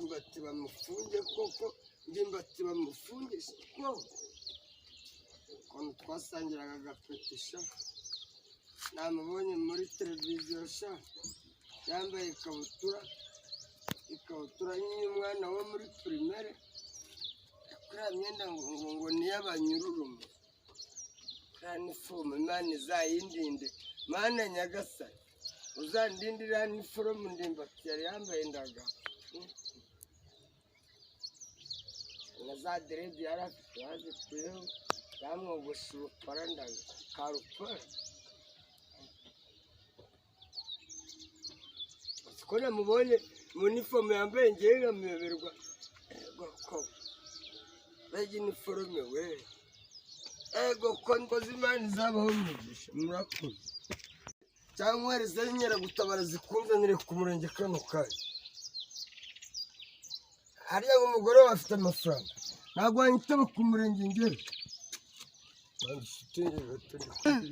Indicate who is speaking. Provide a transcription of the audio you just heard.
Speaker 1: ndimbati bamufunge koko ndimbati bamufunge ko twasangiraga agapetisha namubonye muri televiziyo sha yambaye ikabutura y'umwana wo muri primaire kuriya myenda ngo niy'abanyururumu kuriya nifomu Imana izayindinde Mana Nyagasani uzandindira niforomu ndimbati yari yambaye ndaga na za deredi yari afite yazikuyeho yamwogosha urupara ndaga karupara ko namubonye mu nifomu yambaye ngewe nkamuyoberwa ko bajya iniforume we ko nkoze Imana izabaho umugisha murakoze cyangwa hereza inkeragutabara zikunzanire ku murenge kano kanya hariya nk'umugore we afite amafaranga ntabwo wanyitaba ku murenge ngera
Speaker 2: Hey!